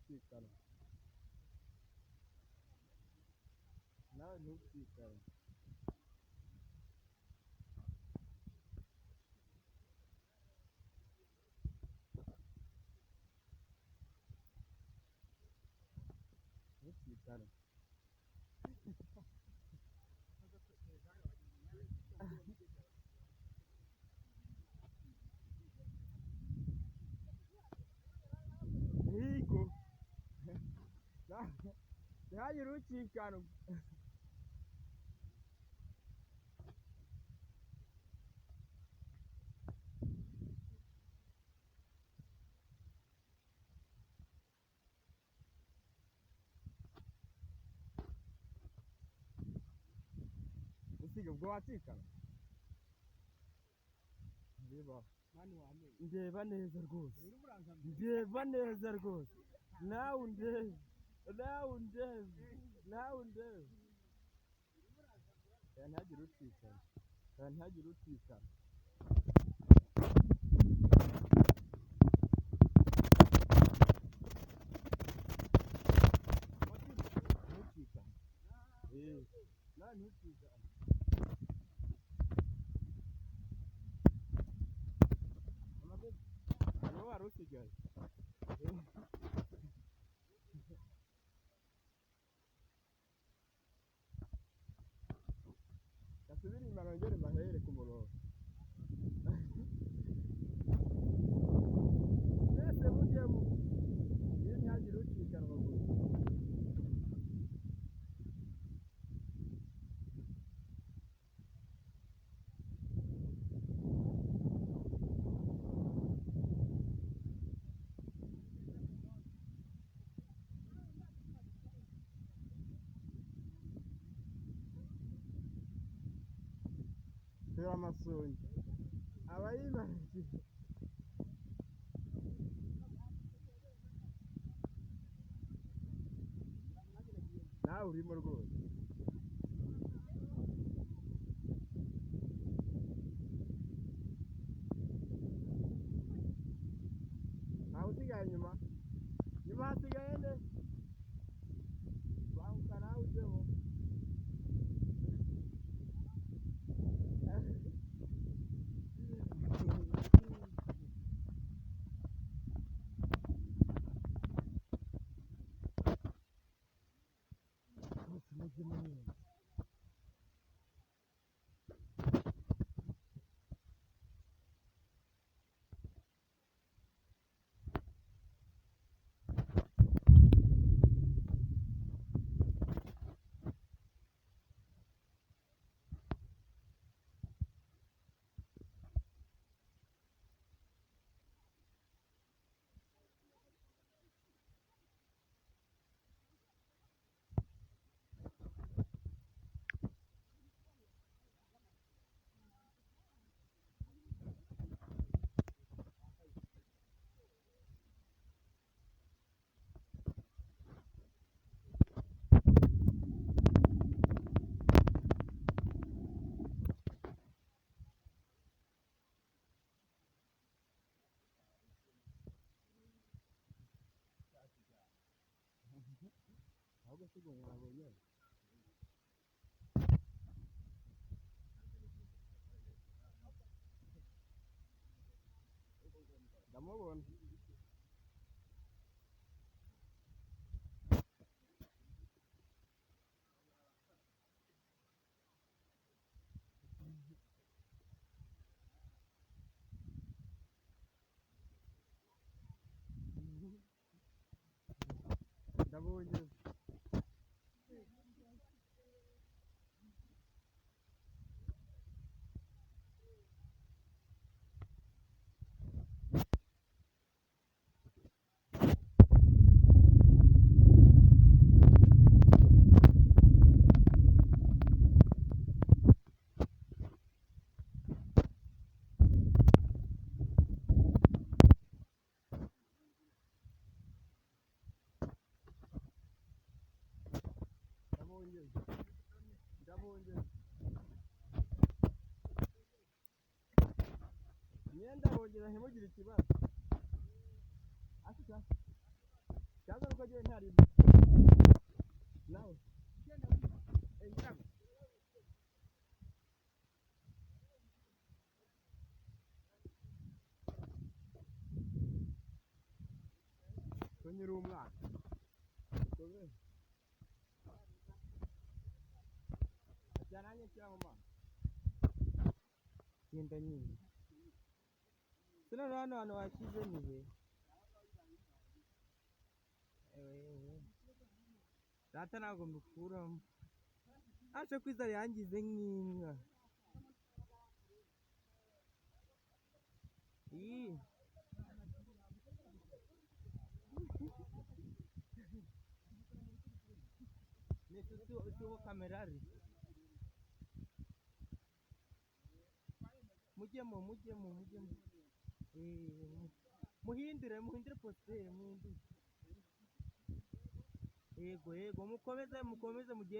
ntucikane nawe ntucikane ntucikane higo ntihagire ucikana usiga ubwo wacikana ndeba neza rwose ndeba neza rwose nawe undebe nawe undebe nawe undebe ntihagire ucikana ntihagire ucikana ntucikane nawe ntucikane niwo wari usigaye gasubire inyuma nongere mbahere ku murongo mwese mujyemo iyo ntihagire ucikanwa gusa reba amasongi aba yibagiwe nawe urimo rwose ntawe usigaye inyuma nyuma hasigaye nde banguka nawe ujyemo ahubwo si ubwo mwabonye ndamubona ndabonye ndabonye imyenda bongera ntimugire ikibazo nazo uko giye ntari nawe nyirago kunyura umwana ajyananye cyangwa mama genda nyine sino hano washyize ni he data ntabwo mbikuramo aje kwizara yangize nk'inka iyi ni tuwo kamerari mujyemo muhindire postere muhindire yego mukomeze mugende